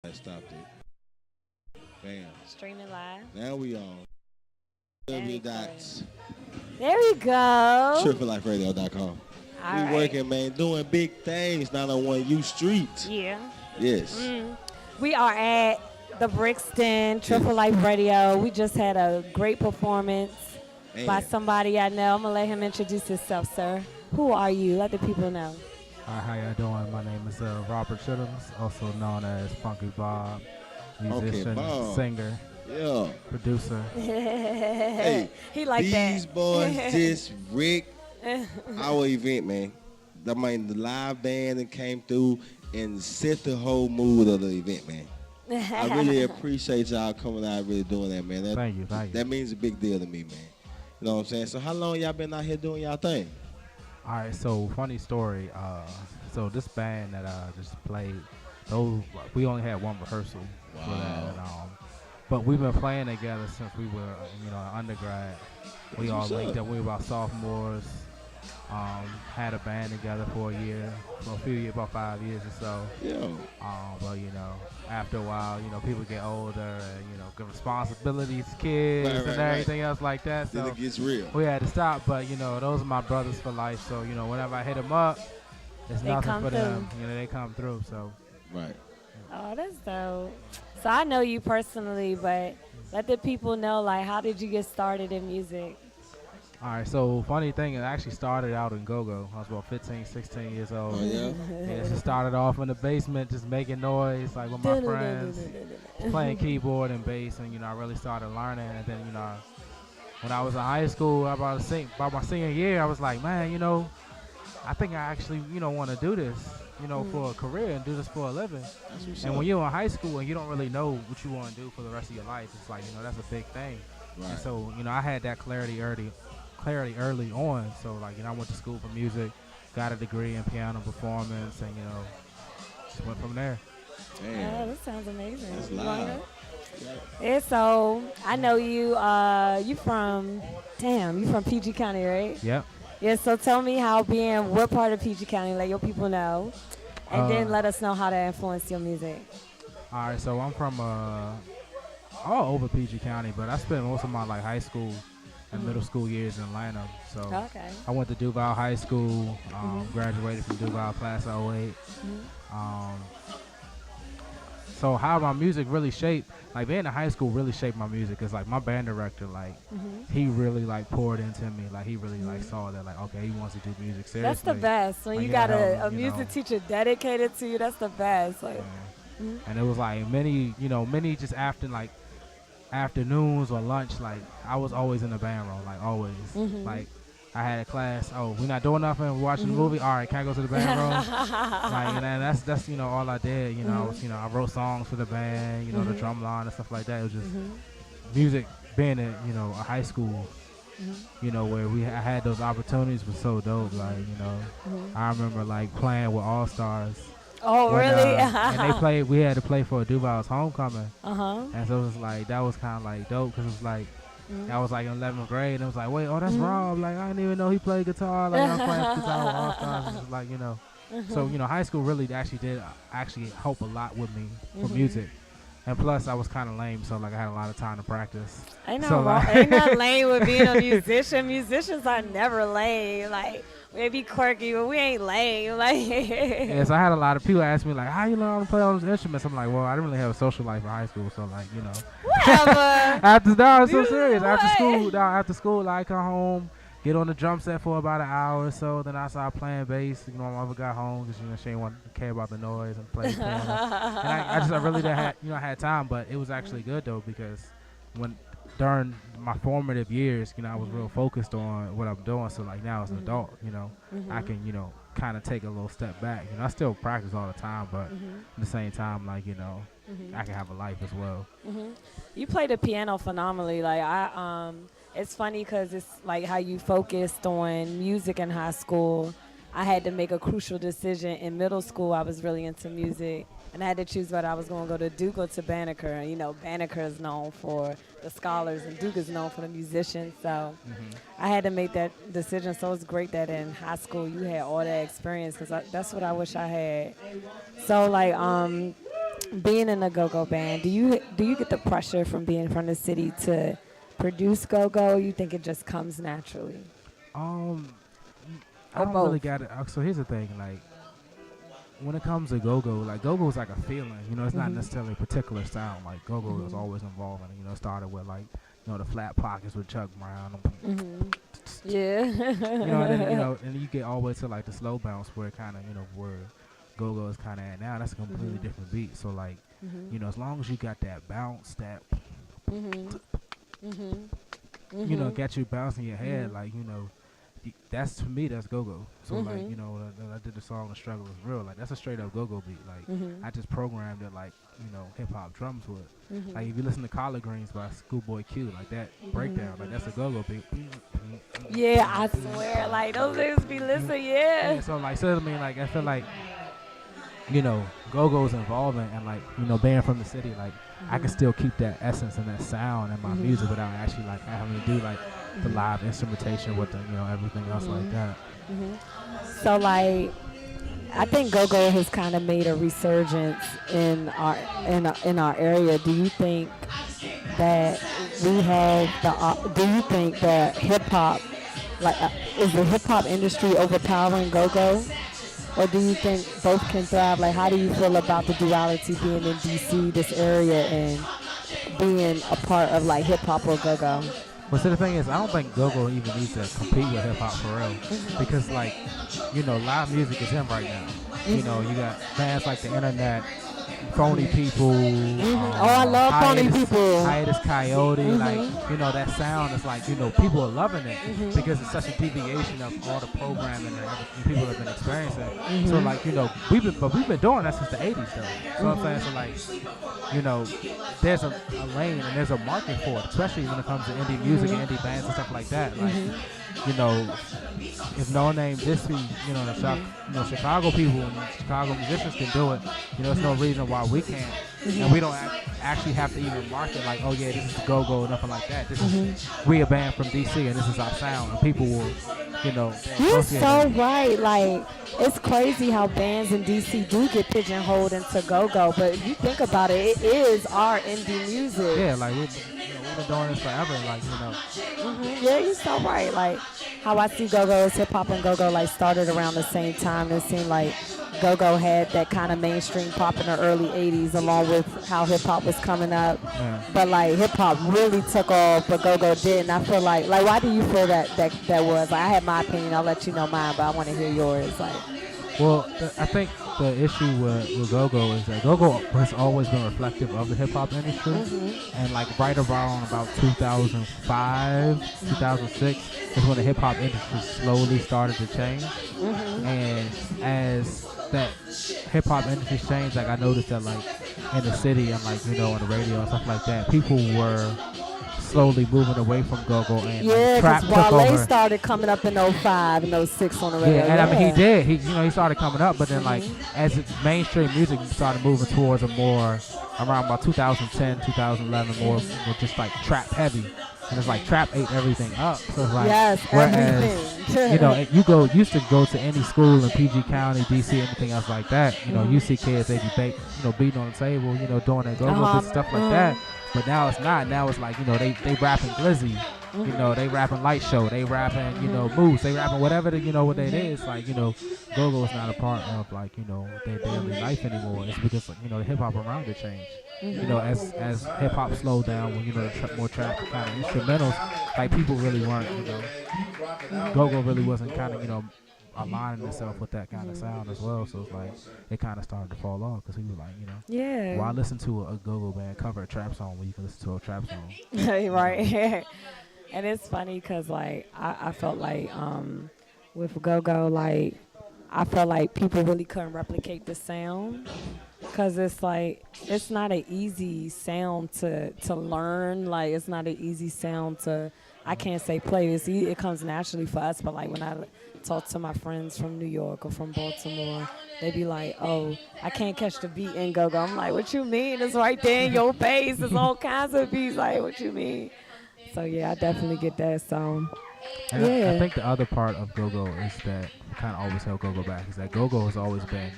I stopped it. Bam. Streaming live. Now we on. And W recording. dots There we go. tripleliferadio.com. All We right. working, man, doing big things, not on one U Street. Yeah. Yes. We are at the Brixton Triple Life Radio. We just had a great performance by Man. somebody I know. I'm going to let him introduce himself, sir. Who are you? Let the people know. Hi, how y'all doing? My name is Robert Chittums, also known as Funky Bob, musician, Bob. singer, Yeah. producer. Hey, He like these that. boys just wrecked our event, man. The live band that came through and set the whole mood of the event, man. I really appreciate y'all coming out and really doing that, man. Thank you. That means a big deal to me, man. You know what I'm saying? So how long y'all been out here doing y'all thing? All right, so funny story. So this band that I just played, those we only had one rehearsal for that. And, but we've been playing together since we were, undergrad. We all what's linked up. up. We were about sophomores. Had a band together for a few years, about 5 years or so. Yeah. But after a while, people get older and get responsibilities, kids, Right, and everything else like that. Then So it gets real. we had to stop. But those are my brothers for life. So whenever I hit them up, it's They nothing come for them. through. They come through. So Right. Oh, that's dope. So I know you personally, but let the people know, like, how did you get started in music? all right. So funny thing, it actually started out in go-go. I was about 15, 16 years old. Oh, yeah? Yeah, it just started off in the basement, just making noise, like with my friends, playing keyboard and bass, and I really started learning. And then when I was in high school, about my senior year, I was like, man, I think I actually want to do this, for a career and do this for a living. That's what's And up. when you're in high school and you don't really know what you want to do for the rest of your life, it's like that's a big thing. Right. And so I had that clarity early on. So I went to school for music, got a degree in piano performance, and just went from there. Oh, Damn. that sounds amazing. That's You wanna loud. go? Yeah, so I know you. You from PG County, right? Yep. Yeah. So tell me what part of PG County, let your people know, and then let us know how that influenced your music. All right, so I'm from all over PG County, but I spent most of my high school and middle school years in Atlanta. So Okay. I went to Duval High School, graduated from Duval class of '08. So how my music really shaped, being in high school really shaped my music, cause my band director, he really poured into me, he really saw that okay, he wants to do music seriously. That's the best when you he got had a help me, music teacher dedicated to you. That's the best. Like, And it was many just afternoons or lunch, I was always in the band room, always. I had a class. Oh, we're not doing nothing. We're watching the movie. All right, can I go to the band room? And then that's all I did. I wrote songs for the band. The drum line and stuff like that. It was just music. Being at a high school, where I had those opportunities was so dope. I remember playing with All Stars. oh, really? And we had to play for Duval's homecoming. Uh-huh. And so it was that was kind of dope, because it was I was in 11th grade, and it was wait, oh, that's Rob. I didn't even know he played guitar. I was playing guitar with All Stars. And it was So, high school really actually did help a lot with me for music. And plus, I was kind of lame, so I had a lot of time to practice. Ain't no So, wrong. Ain't nothing lame with being a musician. Musicians are never lame. We be quirky, but we ain't lame. Yeah, so I had a lot of people ask me, how you learn how to play all those instruments? I'm like, well, I didn't really have a social life in high school, so, Whatever. No, it's so serious. What? After school, I come home, get on the drum set for about an hour or so. Then I started playing bass. My mother got home because she didn't want to care about the noise and play piano. And I really didn't have I had time, but it was actually good though, because during my formative years, I was real focused on what I'm doing. So now as an adult, I can kind of take a little step back. I still practice all the time, but at the same time, I can have a life as well. You play the piano phenomenally. It's funny because it's how you focused on music in high school. I had to make a crucial decision in middle school. I was really into music, and I had to choose whether I was going to go to Duke or to Banneker. And Banneker is known for the scholars, and Duke is known for the musicians. So I had to make that decision. So it's great that in high school you had all that experience, because that's what I wish I had. So being in a go-go band, do you get the pressure from being from the city to produce go-go? Or you think it just comes naturally? Um, I Or don't really both? got it. So here's the thing, like when it comes to go-go, like go-go is like a feeling. It's not necessarily a particular sound. Like go-go is always involving. It started with like the flat pockets with Chuck Brown. Yeah. And then, and you get all the way to like the slow bounce where it kind of where go-go is kind of at now. That's a completely different beat. So like as long as you got that bounce, that got you bouncing your head, like that's to me that's go-go. So like when I did the song "The Struggle Is Real," like that's a straight up go-go beat. Like I just programmed it like hip hop drums would. Like if you listen to "Collard Greens" by Schoolboy Q, like that breakdown, like that's a go-go beat. Yeah, I swear, like those niggas be listening, yeah. So like, I mean, like I feel like go-go's involving, and like being from the city, like I can still keep that essence and that sound in my music without actually like having to do like the live instrumentation with the everything else like that. So like, I think go-go has kind of made a resurgence in our area. Do you think that we have the? Do you think that hip hop, like, is the hip hop industry overpowering go-go, or do you think both can thrive? Like, how do you feel about the duality being in DC, this area, and being a part of like hip hop or go-go? But see, the thing is, I don't think go-go even needs to compete with hip hop for real, because like, live music is in right now. You got bands like the Internet, Phony People. I love Phony People. Hiatus Coyote, like that sound is like people are loving it because it's such a deviation of all the programming and everything people have been experiencing. So like we've been doing that since the '80s though. So I'm saying, so like there's a lane and there's a market for it, especially when it comes to indie music and indie bands and stuff like that. Like if No Name Disney, the Chicago people and Chicago musicians can do it, there's no reason why we can't. And we don't actually have to even market like, oh yeah, this is the go-go or nothing like that. This is we a band from DC and this is our sound, and people will, You're so right. Like, it's crazy how bands in DC do get pigeonholed into go-go, but if you think about it, it is our indie music. Yeah, like we've been doing this forever, like Yeah, you're so right. Like, how I see go-go is hip-hop and go-go like started around the same time. It seemed like go-go had that kind of mainstream pop in the early 80s along with how hip-hop was coming up. Yeah. But like hip-hop really took off, but go-go didn't. I feel like why do you feel that was? Like, I had my opinion, I'll let you know mine, but I want to hear yours. Like, well, I think the issue with go-go is that go-go has always been reflective of the hip-hop industry. And like right around about 2005, 2006 is when the hip-hop industry slowly started to change. And as that hip-hop industry changed, like I noticed that like in the city and like on the radio and stuff like that, people were slowly moving away from go-go, and like, trap took over. Wale started coming up in 05 and 06 on the radio. Yeah, and I mean he did. He started coming up, but then like as mainstream music started moving towards a more around about 2010, 2011, more just like trap heavy. And it's like trap ate everything up. So it's like, yes, whereas used to go to any school in PG County, DC, anything else like that. You see kids, they be beating on the table, doing their go-go and stuff like that. But now it's not. Now it's like, they rapping Glizzy. They rapping Light Show. They rapping, Moose. They rapping whatever what it is. Like, go-go is not a part of like, their daily life anymore. It's because the hip hop around it changed. As hip hop slowed down, when the more trap kind of instrumentals, like people really weren't, go-go really wasn't kind of aligning itself with that kind of sound as well. So it's like it kind of started to fall off because he was like, why listen to a go-go band cover a trap song when you can listen to a trap song? Right. And it's funny because like I felt like with go-go, like I felt like people really couldn't replicate the sound. Because it's like, it's not an easy sound to learn. Like, it's not an easy sound to, I can't say play. It comes naturally for us. But, like, when I talk to my friends from New York or from Baltimore, they be like, oh, I can't catch the beat in go-go. I'm like, what you mean? It's right there in your face. There's all kinds of beats. Like, what you mean? So, yeah, I definitely get that. So, and yeah. I think the other part of go-go is that kind of always held go-go back is that go-go has always been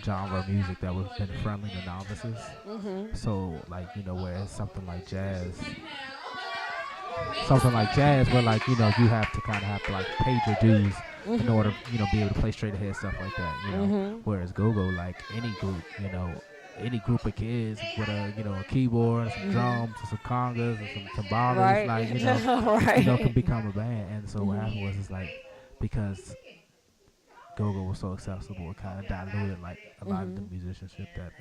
genre of music that would have been friendly to novices. So like whereas something like jazz, where like you have to kind of have to like pay your dues in order be able to play straight ahead stuff like that. Whereas go-go, like any group of kids with a keyboard and some drums and some congas and some timbales, Right. like Right. can become a band. And so what happened was is like because go-go was so accessible, it kind of diluted like a lot of the musicianship that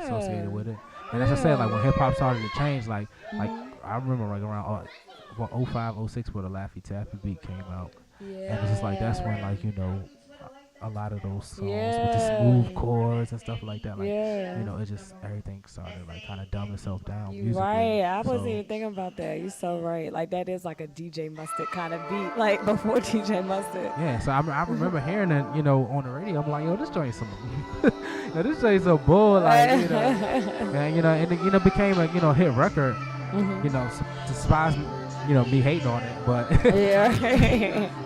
associated with it. And as I said, like when hip hop started to change, like I remember like around 05, 06 where the Laffy Taffy beat came out, and it's just like that's when like a lot of those songs with the smooth chords and stuff like that, like it just everything started like kind of dumb itself down You musically. right. I wasn't So- even thinking about that. You're so right. Like that is like a DJ Mustard kind of beat, like before DJ Mustard. Yeah, so I remember hearing it, on the radio. I'm like, yo, this joint's some, this joint's some bull, like, and it became a, hit record. Despite, me hating on it, but Yeah.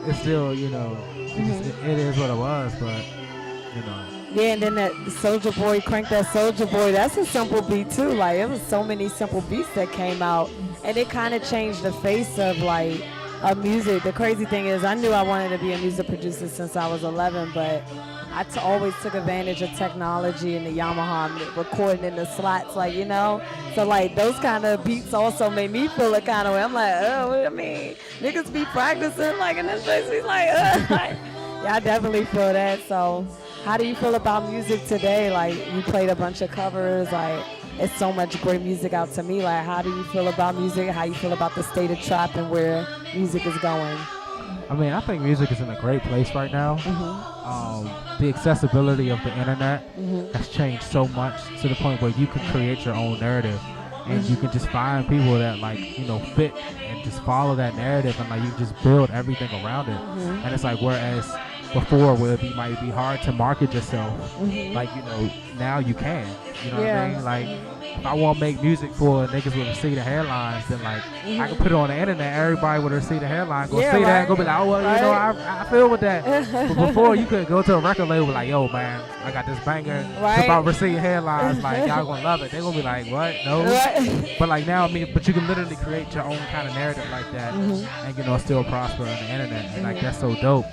it's still, it is what it was, but, Yeah, and then that Soldier Boy, Crank That Soldier Boy, that's a simple beat too. Like, it was so many simple beats that came out, and it kind of changed the face of like of music. The crazy thing is, I knew I wanted to be a music producer since I was 11, but I always took advantage of technology and the Yamaha recording in the slots, like, So, like, those kind of beats also made me feel a kind of way. I'm like, niggas be practicing, like, in this place. He's like, yeah, I definitely feel that. So, how do you feel about music today? Like, you played a bunch of covers, like, it's so much great music out to me. Like, how do you feel about music? How you feel about the state of trap and where music is going? I mean, I think music is in a great place right now. The accessibility of the internet has changed so much to the point where you can create your own narrative, and you can just find people that like fit and just follow that narrative, and like you just build everything around it. And it's like whereas before where it might be hard to market yourself, like now you can. You know what I mean? Like if I want to make music for niggas with receipt headlines, then like I can put it on the internet. Everybody with a receipt headline go see that, and go be like, oh well, I feel with that. But before you could go to a record label like, yo man, I got this banger it's about receipt headlines. Like y'all gonna love it. They gonna be like, what? No. But like now, but you can literally create your own kind of narrative like that, and still prosper on the internet. And like that's so dope.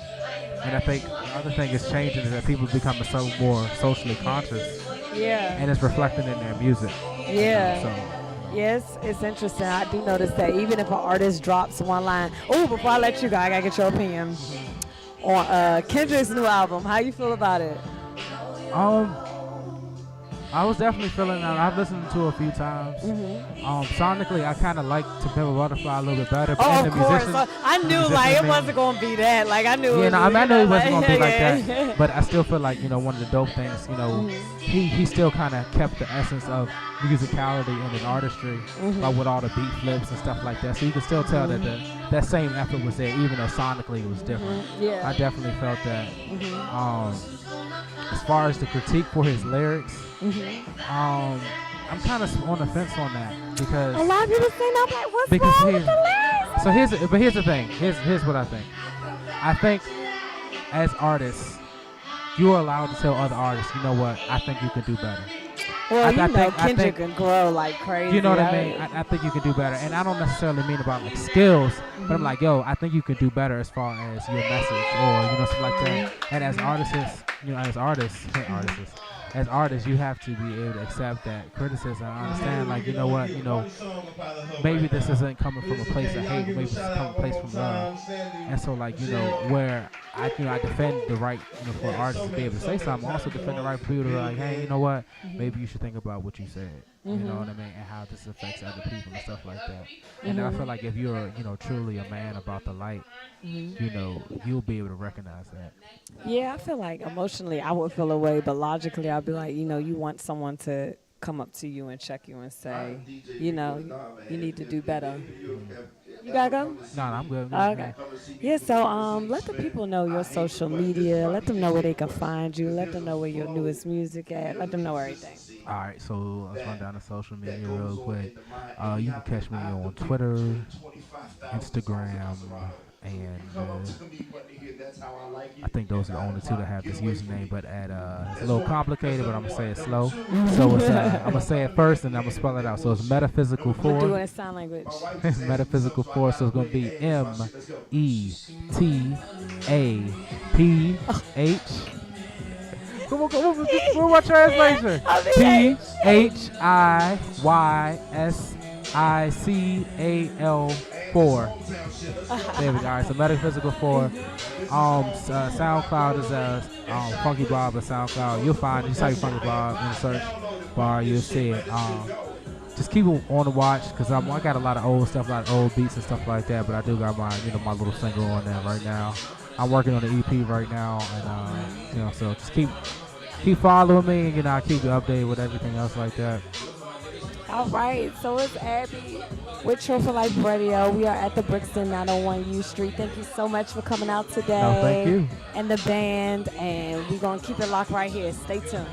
And I think the other thing is changing is that people becoming so more socially conscious. Yeah. And it's reflecting in their music. Yeah. So. Yes, it's interesting. I do notice that even if an artist drops one line. Oh, before I let you go, I gotta get your opinion on Kendrick's new album. How you feel about it? I was definitely feeling that. I've listened to it a few times. Sonically, I kind of like To Pimp a Butterfly a little bit better. But Oh, of course. I knew like it wasn't gonna be that. Like I knew. Yeah, I knew it wasn't gonna be like yeah. that. But I still feel like one of the dope things. He still kind of kept the essence of musicality and his artistry, like with all the beat flips and stuff like that. So you can still tell that that same effort was there, even though sonically it was different. Yeah. I definitely felt that. As far as the critique for his lyrics, I'm kind of on the fence on that because a lot of people say, "No, like, what's because wrong with the lyrics?" So here's the thing. Here's what I think. I think as artists, you are allowed to tell other artists, you know what? I think you can do better. Well, I Kendrick think, can grow like crazy. You know what I mean? I think you can do better, and I don't necessarily mean about like skills, but I'm like, yo, I think you can do better as far as your message or stuff like that. And as artists, you have to be able to accept that criticism. I understand, like, you know what, maybe this isn't coming from a place of hate, maybe it's coming from a place from love. And so, like, where I defend the right, for artists to be able to say something, I also defend the right for people to be like, hey, you know what, maybe you should think about what you said, you know what I mean, and how this affects other people and stuff like that. And I feel like if you're, truly a man about the light, you'll be able to recognize that. Yeah, I feel like emotionally I would feel away, but logically I'd be like, you want someone to come up to you and check you and say, you need to do better. You gotta go? No, I'm good. Okay. Yeah, so let the people know your social media. Let them know where they can find you. Let them know where your newest music at. Let them know everything. All right, so let's run down the social media real quick. You can catch me on Twitter, Instagram, and I think those are the only two that have this username. But it's a little complicated, but I'm gonna say it slow. So it's I'm gonna say it first, and I'm gonna spell it out. So it's Metaphysical 4. We're doing a sign language. Metaphysical 4. So it's gonna be METAPH. Come on, where's my translation? PHIYSICAL 4. There we go. All right, so Metaphysical 4. SoundCloud is Funky Bob at SoundCloud. You'll find it. Just type Funky Bob in the search bar. You'll see it. Just keep it on the watch because I got a lot of old stuff, a lot of old beats and stuff like that. But I do got my my little single on there right now. I'm working on the EP right now, and so just keep following me, and I'll keep you updated with everything else like that. All right, so it's Abby with True for Life Radio. We are at the Brixton 901 U Street. Thank you so much for coming out today. No, thank you. And the band, and we're going to keep it locked right here. Stay tuned.